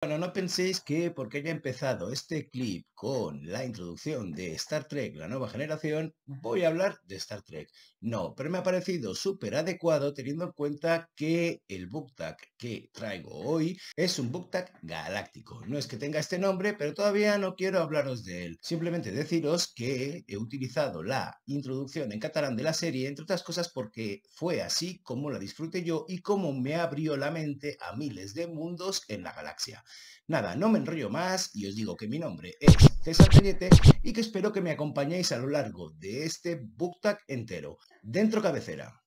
Bueno, no penséis que porque haya empezado este clip con la introducción de Star Trek, la nueva generación, voy a hablar de Star Trek. No, pero me ha parecido súper adecuado teniendo en cuenta que el book tag que traigo hoy es un book tag galáctico. No es que tenga este nombre, pero todavía no quiero hablaros de él. Simplemente deciros que he utilizado la introducción en catalán de la serie, entre otras cosas porque fue así como la disfruté yo y como me abrió la mente a miles de mundos en la galaxia. Nada, no me enrollo más y os digo que mi nombre es César Cañete y que espero que me acompañéis a lo largo de este book tag entero. Dentro cabecera.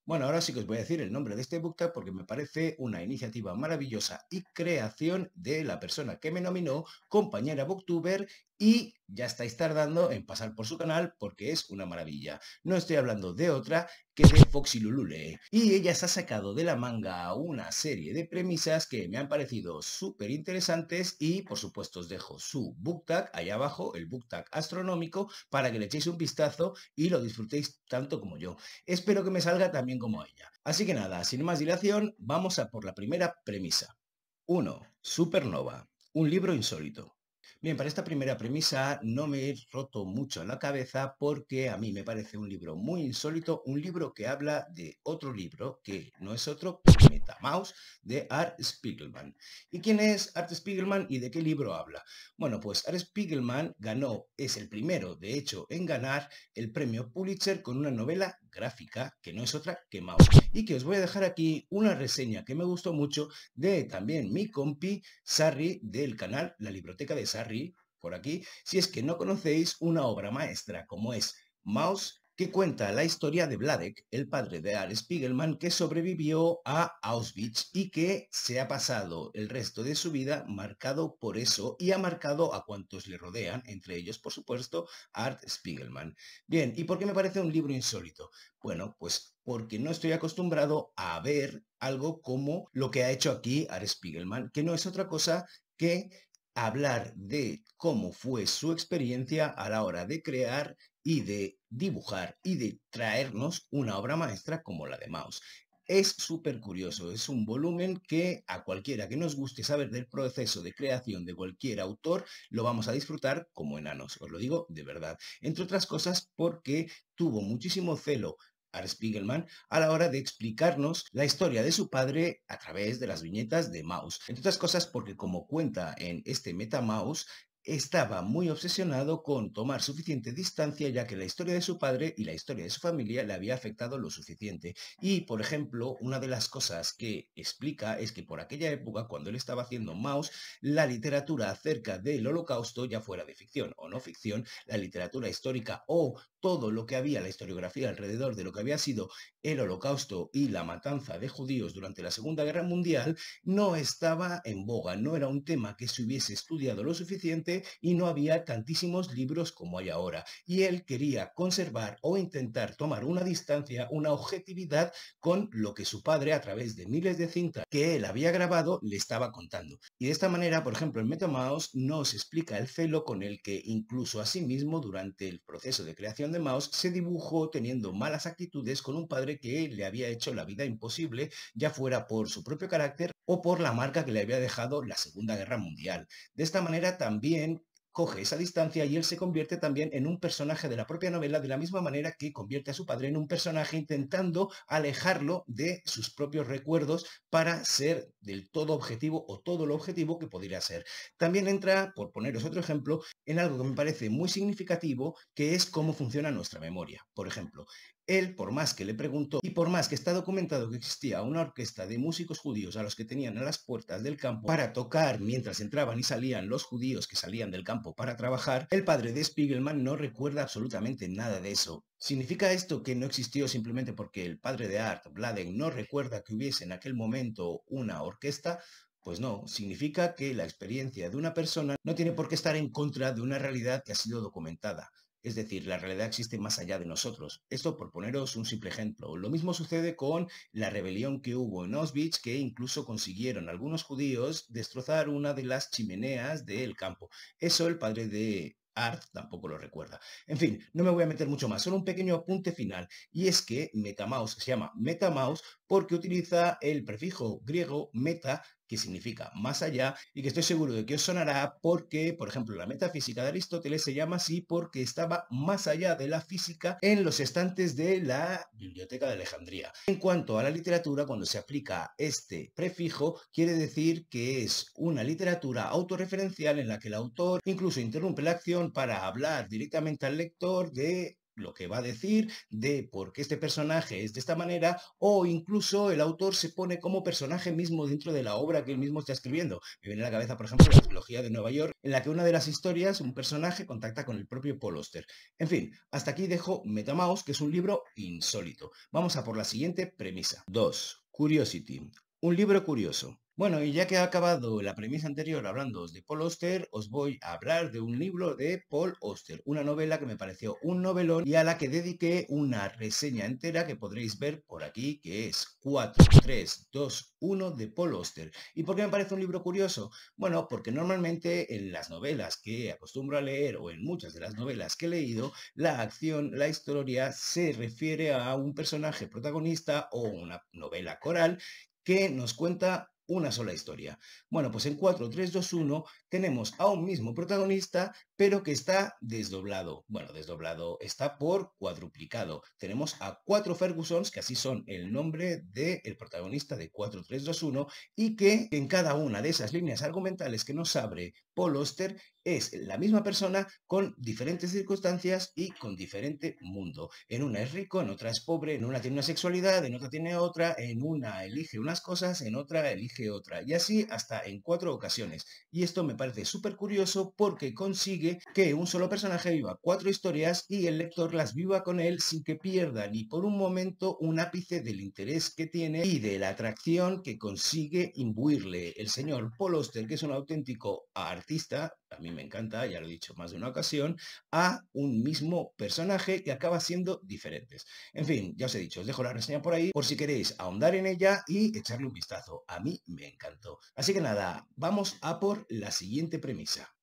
Bueno, ahora sí que os voy a decir el nombre de este book tag porque me parece una iniciativa maravillosa y creación de la persona que me nominó, compañera booktuber, y ya estáis tardando en pasar por su canal porque es una maravilla. No estoy hablando de otra que de Foxy Lulule. Y ella se ha sacado de la manga una serie de premisas que me han parecido súper interesantes y por supuesto os dejo su book tag ahí abajo, el book tag astronómico, para que le echéis un vistazo y lo disfrutéis tanto como yo. Espero que me salga también como ella. Así que nada, sin más dilación, vamos a por la primera premisa. 1. Supernova, un libro insólito. Bien, para esta primera premisa no me he roto mucho la cabeza porque a mí me parece un libro muy insólito, un libro que habla de otro libro que no es otro que Metamaus de Art Spiegelman. ¿Y quién es Art Spiegelman y de qué libro habla? Bueno, pues Art Spiegelman ganó, es el primero de hecho en ganar el premio Pulitzer con una novela gráfica que no es otra que Maus. Y que os voy a dejar aquí una reseña que me gustó mucho de también mi compi Sarri del canal La Libroteca de Sarri, por aquí, si es que no conocéis una obra maestra como es Maus, que cuenta la historia de Vladek, el padre de Art Spiegelman, que sobrevivió a Auschwitz y que se ha pasado el resto de su vida marcado por eso y ha marcado a cuantos le rodean, entre ellos, por supuesto, Art Spiegelman. Bien, ¿y por qué me parece un libro insólito? Bueno, pues porque no estoy acostumbrado a ver algo como lo que ha hecho aquí Art Spiegelman, que no es otra cosa que hablar de cómo fue su experiencia a la hora de crear y de dibujar y de traernos una obra maestra como la de Maus. Es súper curioso, es un volumen que a cualquiera que nos guste saber del proceso de creación de cualquier autor, lo vamos a disfrutar como enanos, os lo digo de verdad. Entre otras cosas porque tuvo muchísimo celo Art Spiegelman a la hora de explicarnos la historia de su padre a través de las viñetas de Maus. Entre otras cosas porque, como cuenta en este MetaMaus, estaba muy obsesionado con tomar suficiente distancia ya que la historia de su padre y la historia de su familia le había afectado lo suficiente. Y, por ejemplo, una de las cosas que explica es que por aquella época, cuando él estaba haciendo Maus, la literatura acerca del Holocausto, ya fuera de ficción o no ficción, la literatura histórica o todo lo que había, la historiografía alrededor de lo que había sido el Holocausto y la matanza de judíos durante la Segunda Guerra Mundial, no estaba en boga, no era un tema que se hubiese estudiado lo suficiente y no había tantísimos libros como hay ahora. Y él quería conservar o intentar tomar una distancia, una objetividad con lo que su padre, a través de miles de cintas que él había grabado, le estaba contando. Y de esta manera, por ejemplo, en MetaMouse nos explica el celo con el que incluso a sí mismo durante el proceso de creación de Mouse se dibujó teniendo malas actitudes con un padre que le había hecho la vida imposible, ya fuera por su propio carácter o por la marca que le había dejado la Segunda Guerra Mundial. De esta manera también coge esa distancia y él se convierte también en un personaje de la propia novela de la misma manera que convierte a su padre en un personaje intentando alejarlo de sus propios recuerdos para ser del todo objetivo o todo lo objetivo que podría ser. También entra, por poneros otro ejemplo, en algo que me parece muy significativo, que es cómo funciona nuestra memoria. Por ejemplo, él, por más que le preguntó y por más que está documentado que existía una orquesta de músicos judíos a los que tenían a las puertas del campo para tocar mientras entraban y salían los judíos que salían del campo para trabajar, el padre de Spiegelman no recuerda absolutamente nada de eso. ¿Significa esto que no existió simplemente porque el padre de Art, Bladen, no recuerda que hubiese en aquel momento una orquesta? Pues no, significa que la experiencia de una persona no tiene por qué estar en contra de una realidad que ha sido documentada. Es decir, la realidad existe más allá de nosotros. Esto por poneros un simple ejemplo. Lo mismo sucede con la rebelión que hubo en Auschwitz, que incluso consiguieron algunos judíos destrozar una de las chimeneas del campo. Eso el padre de Art tampoco lo recuerda. En fin, no me voy a meter mucho más, solo un pequeño apunte final, y es que MetaMouse se llama MetaMouse porque utiliza el prefijo griego meta, que significa más allá, y que estoy seguro de que os sonará porque, por ejemplo, la metafísica de Aristóteles se llama así porque estaba más allá de la física en los estantes de la Biblioteca de Alejandría. En cuanto a la literatura, cuando se aplica este prefijo, quiere decir que es una literatura autorreferencial en la que el autor incluso interrumpe la acción para hablar directamente al lector de lo que va a decir, de por qué este personaje es de esta manera, o incluso el autor se pone como personaje mismo dentro de la obra que él mismo está escribiendo. Me viene a la cabeza, por ejemplo, la trilogía de Nueva York, en la que una de las historias, un personaje contacta con el propio Paul Auster. En fin, hasta aquí dejo MetaMouse, que es un libro insólito. Vamos a por la siguiente premisa. 2. Curiosity. Un libro curioso. Bueno, y ya que he acabado la premisa anterior hablando de Paul Auster, os voy a hablar de un libro de Paul Auster, una novela que me pareció un novelón y a la que dediqué una reseña entera que podréis ver por aquí, que es 4, 3, 2, 1 de Paul Auster. ¿Y por qué me parece un libro curioso? Bueno, porque normalmente en las novelas que acostumbro a leer o en muchas de las novelas que he leído, la acción, la historia se refiere a un personaje protagonista o una novela coral que nos cuenta una sola historia. Bueno, pues en 4, 3, 2, 1 tenemos a un mismo protagonista, pero que está desdoblado. Bueno, desdoblado, está por cuadruplicado. Tenemos a 4 Fergusons, que así son el nombre del protagonista de 4, 3, 2, 1, y que en cada una de esas líneas argumentales que nos abre Paul Auster es la misma persona con diferentes circunstancias y con diferente mundo. En una es rico, en otra es pobre, en una tiene una sexualidad, en otra tiene otra, en una elige unas cosas, en otra elige otra. Y así hasta en 4 ocasiones. Y esto me parece súper curioso porque consigue que un solo personaje viva 4 historias y el lector las viva con él sin que pierda ni por un momento un ápice del interés que tiene y de la atracción que consigue imbuirle el señor Paul Auster, que es un auténtico artista, a mí me encanta, ya lo he dicho más de una ocasión, a un mismo personaje que acaba siendo diferentes. En fin, ya os he dicho, os dejo la reseña por ahí por si queréis ahondar en ella y echarle un vistazo. A mí me encantó. Así que nada, vamos a por la siguiente premisa.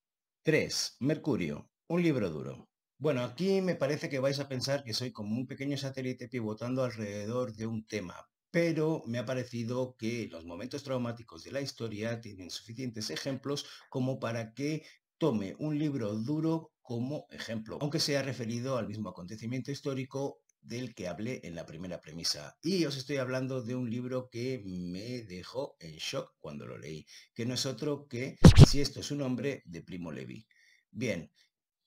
3. Mercurio, un libro duro. Bueno, aquí me parece que vais a pensar que soy como un pequeño satélite pivotando alrededor de un tema, pero me ha parecido que los momentos traumáticos de la historia tienen suficientes ejemplos como para que tome un libro duro como ejemplo, aunque sea referido al mismo acontecimiento histórico del que hablé en la primera premisa. Y os estoy hablando de un libro que me dejó en shock cuando lo leí, que no es otro que Si esto es un hombre, de Primo Levi. Bien,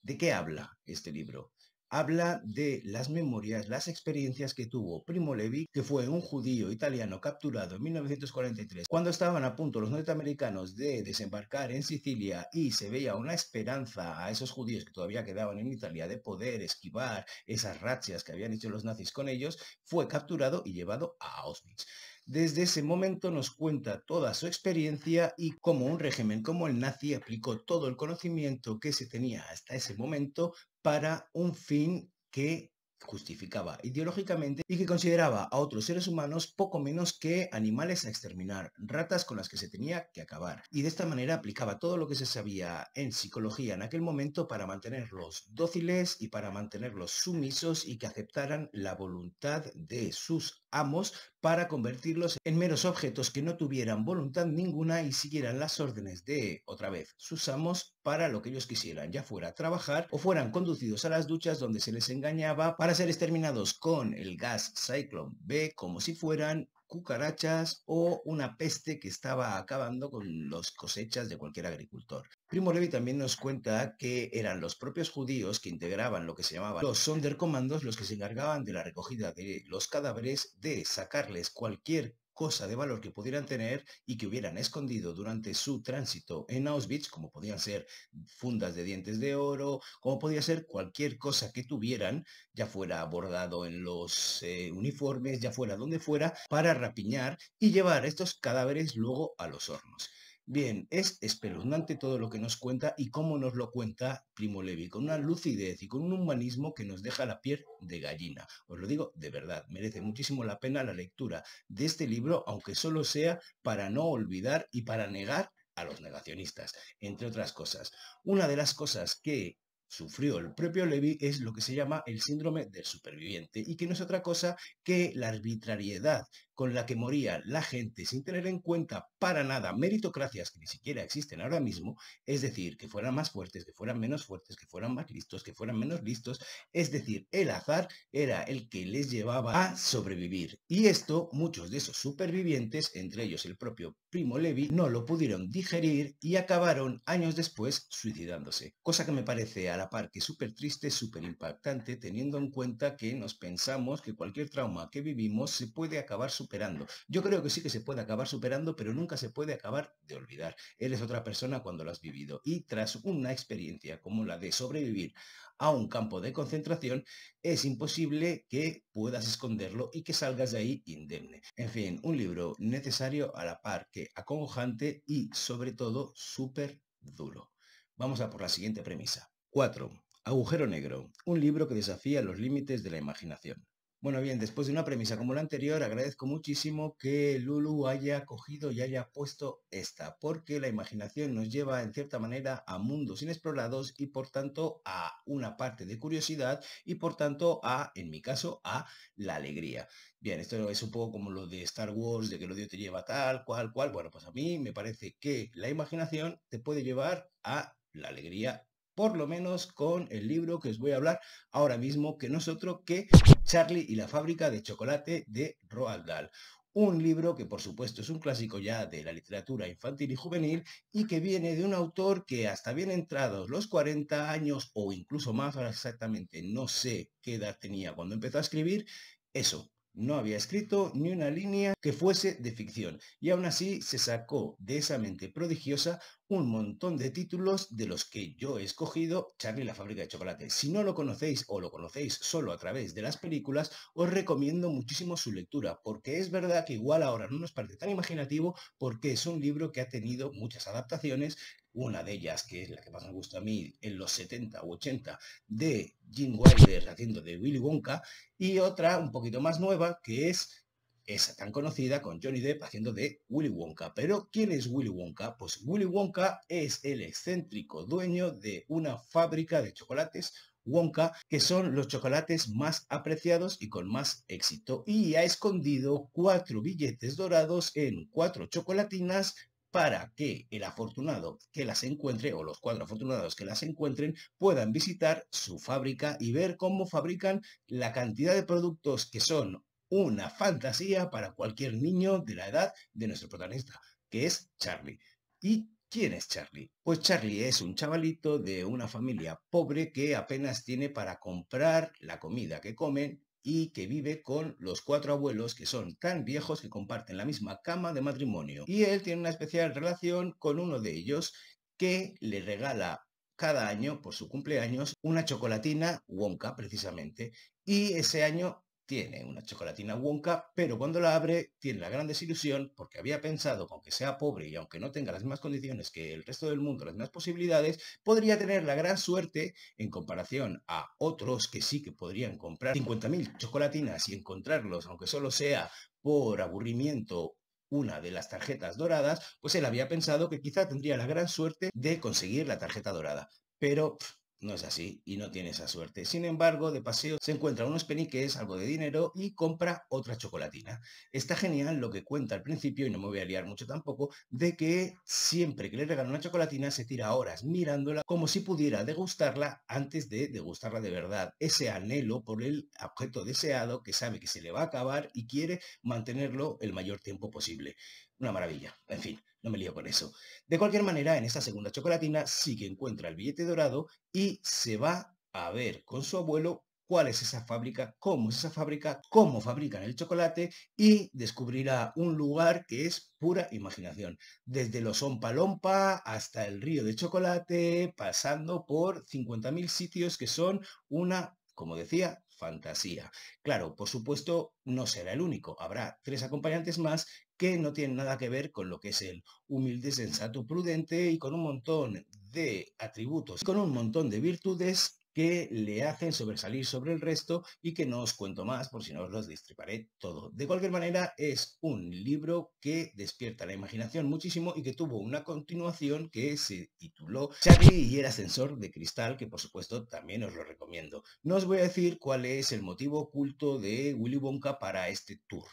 ¿de qué habla este libro? Habla de las memorias, las experiencias que tuvo Primo Levi, que fue un judío italiano capturado en 1943, cuando estaban a punto los norteamericanos de desembarcar en Sicilia y se veía una esperanza a esos judíos que todavía quedaban en Italia de poder esquivar esas razzias que habían hecho los nazis con ellos, fue capturado y llevado a Auschwitz. Desde ese momento nos cuenta toda su experiencia y cómo un régimen como el nazi aplicó todo el conocimiento que se tenía hasta ese momento para un fin que justificaba ideológicamente y que consideraba a otros seres humanos poco menos que animales a exterminar, ratas con las que se tenía que acabar. Y de esta manera aplicaba todo lo que se sabía en psicología en aquel momento para mantenerlos dóciles y para mantenerlos sumisos y que aceptaran la voluntad de sus amos para convertirlos en meros objetos que no tuvieran voluntad ninguna y siguieran las órdenes de, otra vez, sus amos para lo que ellos quisieran, ya fuera trabajar o fueran conducidos a las duchas donde se les engañaba para ser exterminados con el gas Zyklon B como si fueran cucarachas o una peste que estaba acabando con las cosechas de cualquier agricultor. Primo Levi también nos cuenta que eran los propios judíos que integraban lo que se llamaban los Sonderkommandos los que se encargaban de la recogida de los cadáveres, de sacarles cualquier cosa de valor que pudieran tener y que hubieran escondido durante su tránsito en Auschwitz, como podían ser fundas de dientes de oro, como podía ser cualquier cosa que tuvieran, ya fuera bordado en los uniformes, ya fuera donde fuera, para rapiñar y llevar estos cadáveres luego a los hornos. Bien, es espeluznante todo lo que nos cuenta y cómo nos lo cuenta Primo Levi, con una lucidez y con un humanismo que nos deja la piel de gallina. Os lo digo de verdad, merece muchísimo la pena la lectura de este libro, aunque solo sea para no olvidar y para negar a los negacionistas, entre otras cosas. Una de las cosas que sufrió el propio Levi es lo que se llama el síndrome del superviviente y que no es otra cosa que la arbitrariedad con la que moría la gente sin tener en cuenta para nada meritocracias que ni siquiera existen ahora mismo, es decir, que fueran más fuertes, que fueran menos fuertes, que fueran más listos, que fueran menos listos, es decir, el azar era el que les llevaba a sobrevivir. Y esto, muchos de esos supervivientes, entre ellos el propio Primo Levi, no lo pudieron digerir y acabaron años después suicidándose. Cosa que me parece a la par que súper triste, súper impactante, teniendo en cuenta que nos pensamos que cualquier trauma que vivimos se puede acabar superando. Yo creo que sí que se puede acabar superando, pero nunca se puede acabar de olvidar. Eres otra persona cuando lo has vivido. Y tras una experiencia como la de sobrevivir a un campo de concentración, es imposible que puedas esconderlo y que salgas de ahí indemne. En fin, un libro necesario a la par que acongojante y sobre todo súper duro. Vamos a por la siguiente premisa. 4. Agujero negro, un libro que desafía los límites de la imaginación. Bueno, bien, después de una premisa como la anterior, agradezco muchísimo que Lulu haya cogido y haya puesto esta, porque la imaginación nos lleva en cierta manera a mundos inexplorados y por tanto a una parte de curiosidad y por tanto a, en mi caso, a la alegría. Bien, esto es un poco como lo de Star Wars, de que el odio te lleva tal, cual. Bueno, pues a mí me parece que la imaginación te puede llevar a la alegría, por lo menos con el libro que os voy a hablar ahora mismo, que no es otro que Charlie y la fábrica de chocolate de Roald Dahl. Un libro que por supuesto es un clásico ya de la literatura infantil y juvenil y que viene de un autor que hasta bien entrados los 40 años o incluso más, ahora exactamente no sé qué edad tenía cuando empezó a escribir, eso, no había escrito ni una línea que fuese de ficción y aún así se sacó de esa mente prodigiosa un montón de títulos de los que yo he escogido Charlie y la fábrica de chocolate. Si no lo conocéis o lo conocéis solo a través de las películas, os recomiendo muchísimo su lectura, porque es verdad que igual ahora no nos parece tan imaginativo porque es un libro que ha tenido muchas adaptaciones, una de ellas, que es la que más me gusta a mí, en los 70 u 80, de Gene Wilder haciendo de Willy Wonka, y otra un poquito más nueva, que es esa tan conocida con Johnny Depp haciendo de Willy Wonka. Pero ¿quién es Willy Wonka? Pues Willy Wonka es el excéntrico dueño de una fábrica de chocolates Wonka, que son los chocolates más apreciados y con más éxito. Y ha escondido 4 billetes dorados en 4 chocolatinas para que el afortunado que las encuentre, o los 4 afortunados que las encuentren, puedan visitar su fábrica y ver cómo fabrican la cantidad de productos que son una fantasía para cualquier niño de la edad de nuestro protagonista, que es Charlie. ¿Y quién es Charlie? Pues Charlie es un chavalito de una familia pobre que apenas tiene para comprar la comida que comen y que vive con los 4 abuelos que son tan viejos que comparten la misma cama de matrimonio. Y él tiene una especial relación con uno de ellos que le regala cada año, por su cumpleaños, una chocolatina Wonka, precisamente. Y ese año tiene una chocolatina Wonka, pero cuando la abre tiene la gran desilusión porque había pensado que aunque sea pobre y aunque no tenga las mismas condiciones que el resto del mundo, las mismas posibilidades, podría tener la gran suerte en comparación a otros que sí que podrían comprar 50.000 chocolatinas y encontrarlos, aunque solo sea por aburrimiento, una de las tarjetas doradas, pues él había pensado que quizá tendría la gran suerte de conseguir la tarjeta dorada. Pero no es así y no tiene esa suerte. Sin embargo, de paseo se encuentra unos peniques, algo de dinero y compra otra chocolatina. Está genial lo que cuenta al principio, y no me voy a liar mucho tampoco, de que siempre que le regalan una chocolatina se tira horas mirándola como si pudiera degustarla antes de degustarla de verdad. Ese anhelo por el objeto deseado que sabe que se le va a acabar y quiere mantenerlo el mayor tiempo posible. Una maravilla. En fin, no me lío con eso. De cualquier manera, en esta segunda chocolatina sí que encuentra el billete dorado y se va a ver con su abuelo cuál es esa fábrica, cómo es esa fábrica, cómo fabrican el chocolate y descubrirá un lugar que es pura imaginación. Desde los Ompa Lompa hasta el río de chocolate, pasando por 50.000 sitios que son una, como decía, fantasía. Claro, por supuesto, no será el único. Habrá 3 acompañantes más que no tienen nada que ver con lo que es el humilde, sensato, prudente y con un montón de atributos, con un montón de virtudes que le hacen sobresalir sobre el resto y que no os cuento más por si no os los destriparé todo. De cualquier manera, es un libro que despierta la imaginación muchísimo y que tuvo una continuación que se tituló Charlie y el ascensor de cristal, que por supuesto también os lo recomiendo. No os voy a decir cuál es el motivo oculto de Willy Wonka para este tour,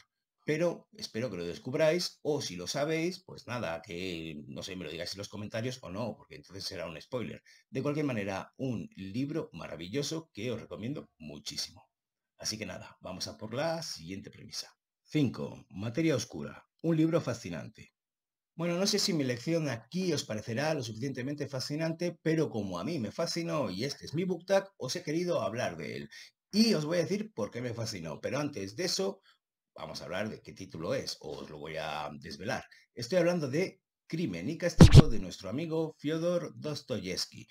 pero espero que lo descubráis, o si lo sabéis, pues nada, que no sé, me lo digáis en los comentarios o no, porque entonces será un spoiler. De cualquier manera, un libro maravilloso que os recomiendo muchísimo. Así que nada, vamos a por la siguiente premisa. 5. Materia oscura. Un libro fascinante. Bueno, no sé si mi lección aquí os parecerá lo suficientemente fascinante, pero como a mí me fascinó y este es mi book tag, os he querido hablar de él. Y os voy a decir por qué me fascinó, pero antes de eso, vamos a hablar de qué título es, o os lo voy a desvelar. Estoy hablando de Crimen y Castigo de nuestro amigo Fyodor Dostoyevsky.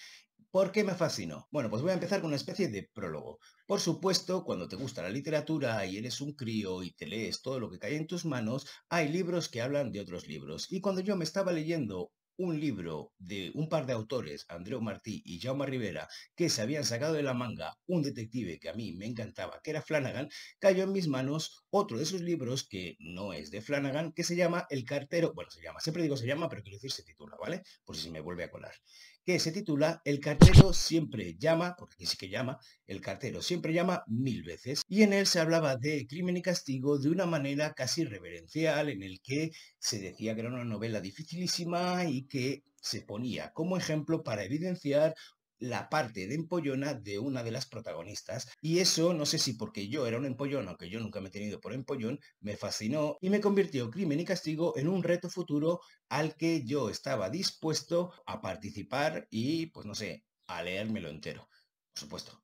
¿Por qué me fascinó? Bueno, pues voy a empezar con una especie de prólogo. Por supuesto, cuando te gusta la literatura y eres un crío y te lees todo lo que cae en tus manos, hay libros que hablan de otros libros. Y cuando yo me estaba leyendo un libro de un par de autores, Andreu Martí y Jaume Rivera, que se habían sacado de la manga un detective que a mí me encantaba, que era Flanagan, cayó en mis manos otro de sus libros que no es de Flanagan, que se llama El cartero, bueno, se llama, siempre digo se llama, pero quiero decir se titula, ¿vale? Por si se me vuelve a colar, que se titula El cartero siempre llama, porque aquí sí que llama, el cartero siempre llama 1000 veces, y en él se hablaba de Crimen y Castigo de una manera casi reverencial, en el que se decía que era una novela dificilísima y que se ponía como ejemplo para evidenciar la parte de empollona de una de las protagonistas. Y eso, no sé si porque yo era un empollón, aunque yo nunca me he tenido por empollón, me fascinó y me convirtió Crimen y Castigo en un reto futuro al que yo estaba dispuesto a participar y, pues no sé, a leérmelo entero, por supuesto.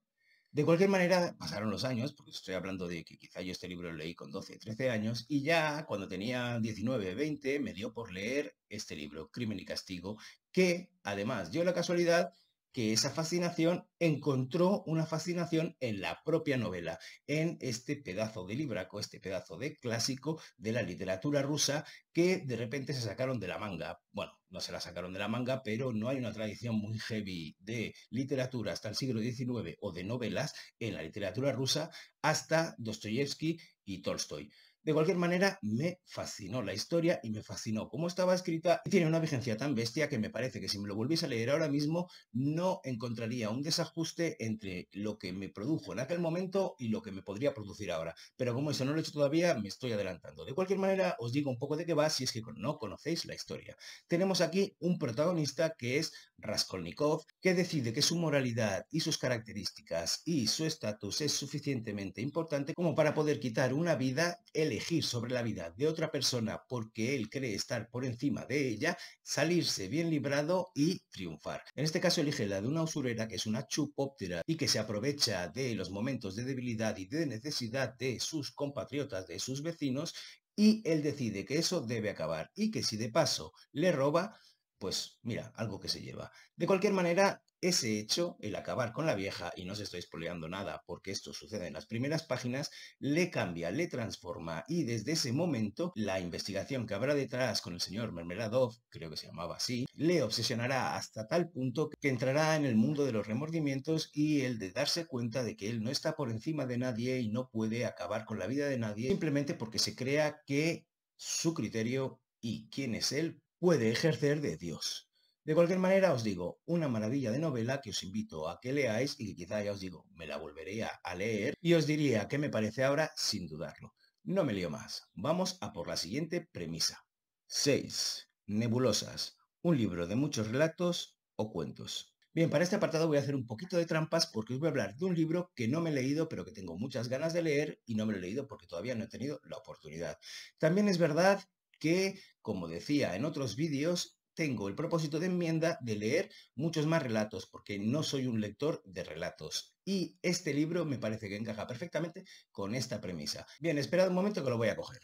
De cualquier manera, pasaron los años, porque estoy hablando de que quizá yo este libro lo leí con 12, 13 años, y ya cuando tenía 19, 20, me dio por leer este libro, Crimen y Castigo, que además dio la casualidad que esa fascinación encontró una fascinación en la propia novela, en este pedazo de libraco, este pedazo de clásico de la literatura rusa que de repente se sacaron de la manga. Bueno, no se la sacaron de la manga, pero no hay una tradición muy heavy de literatura hasta el siglo XIX o de novelas en la literatura rusa hasta Dostoyevsky y Tolstoy. De cualquier manera, me fascinó la historia y me fascinó cómo estaba escrita y tiene una vigencia tan bestia que me parece que si me lo volviese a leer ahora mismo no encontraría un desajuste entre lo que me produjo en aquel momento y lo que me podría producir ahora. Pero como eso no lo he hecho todavía, me estoy adelantando. De cualquier manera, os digo un poco de qué va si es que no conocéis la historia. Tenemos aquí un protagonista que es Raskolnikov, que decide que su moralidad y sus características y su estatus es suficientemente importante como para poder quitar una vida, elegir sobre la vida de otra persona porque él cree estar por encima de ella, salirse bien librado y triunfar. En este caso elige la de una usurera que es una chupóptera y que se aprovecha de los momentos de debilidad y de necesidad de sus compatriotas, de sus vecinos, y él decide que eso debe acabar y que si de paso le roba, pues mira, algo que se lleva. De cualquier manera, ese hecho, el acabar con la vieja, y no os estoy spoileando nada porque esto sucede en las primeras páginas, le cambia, le transforma y desde ese momento la investigación que habrá detrás con el señor Mermeladov, creo que se llamaba así, le obsesionará hasta tal punto que entrará en el mundo de los remordimientos y el de darse cuenta de que él no está por encima de nadie y no puede acabar con la vida de nadie simplemente porque se crea que su criterio y quién es él puede ejercer de Dios. De cualquier manera, os digo, una maravilla de novela que os invito a que leáis y que quizá ya os digo, me la volveré a leer y os diría qué me parece ahora sin dudarlo. No me lío más. Vamos a por la siguiente premisa. 6. Nebulosas. Un libro de muchos relatos o cuentos. Bien, para este apartado voy a hacer un poquito de trampas porque os voy a hablar de un libro que no me he leído pero que tengo muchas ganas de leer y no me lo he leído porque todavía no he tenido la oportunidad. También es verdad que, como decía en otros vídeos, tengo el propósito de enmienda de leer muchos más relatos, porque no soy un lector de relatos. Y este libro me parece que encaja perfectamente con esta premisa. Bien, esperad un momento que lo voy a coger.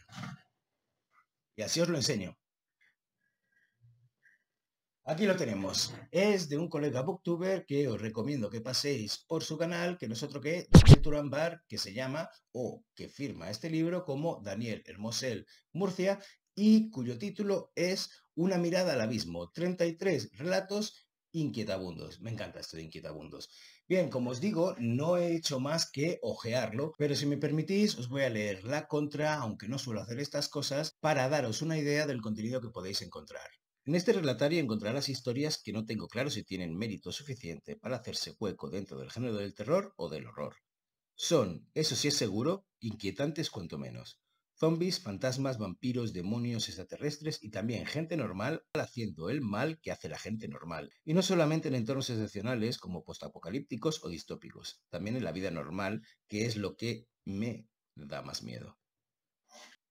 Y así os lo enseño. Aquí lo tenemos. Es de un colega booktuber que os recomiendo que paséis por su canal, que no es otro que Daniel Turambar, que se llama o que firma este libro como Daniel Hermosel Murcia y cuyo título es Una mirada al abismo, 33 relatos inquietabundos. Me encanta esto de inquietabundos. Bien, como os digo, no he hecho más que ojearlo, pero si me permitís, os voy a leer la contra, aunque no suelo hacer estas cosas, para daros una idea del contenido que podéis encontrar. En este relatario encontrarás historias que no tengo claro si tienen mérito suficiente para hacerse hueco dentro del género del terror o del horror. Son, eso sí es seguro, inquietantes cuanto menos. Zombies, fantasmas, vampiros, demonios, extraterrestres y también gente normal haciendo el mal que hace la gente normal. Y no solamente en entornos excepcionales como postapocalípticos o distópicos, también en la vida normal, que es lo que me da más miedo.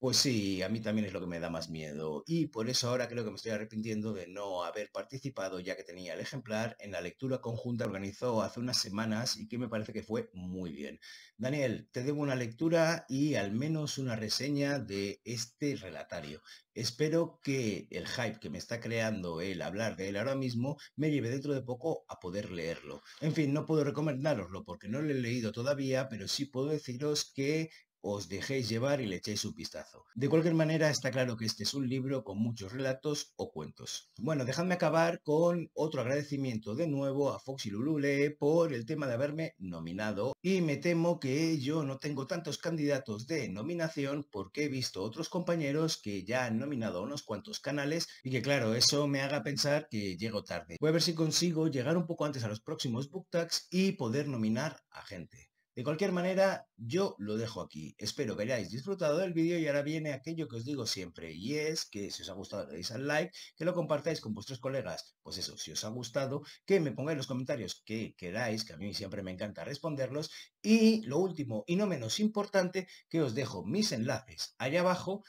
Pues sí, a mí también es lo que me da más miedo y por eso ahora creo que me estoy arrepintiendo de no haber participado ya que tenía el ejemplar en la lectura conjunta que organizó hace unas semanas y que me parece que fue muy bien. Daniel, te debo una lectura y al menos una reseña de este relatario. Espero que el hype que me está creando el hablar de él ahora mismo me lleve dentro de poco a poder leerlo. En fin, no puedo recomendároslo porque no lo he leído todavía, pero sí puedo deciros que os dejéis llevar y le echéis un vistazo. De cualquier manera, está claro que este es un libro con muchos relatos o cuentos. Bueno, dejadme acabar con otro agradecimiento de nuevo a Fox y Lulule por el tema de haberme nominado y me temo que yo no tengo tantos candidatos de nominación porque he visto otros compañeros que ya han nominado a unos cuantos canales y que claro, eso me haga pensar que llego tarde. Voy a ver si consigo llegar un poco antes a los próximos booktags y poder nominar a gente. De cualquier manera, yo lo dejo aquí. Espero que hayáis disfrutado del vídeo y ahora viene aquello que os digo siempre y es que si os ha gustado le deis al like, que lo compartáis con vuestros colegas. Pues eso, si os ha gustado, que me pongáis los comentarios que queráis, que a mí siempre me encanta responderlos. Y lo último y no menos importante, que os dejo mis enlaces allá abajo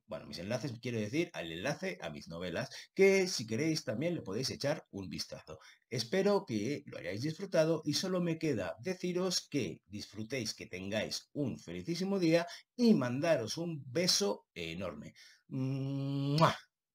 bueno, mis enlaces quiero decir al enlace a mis novelas, que si queréis también le podéis echar un vistazo. Espero que lo hayáis disfrutado y solo me queda deciros que disfrutéis, que tengáis un felicísimo día y mandaros un beso enorme. ¡Mua!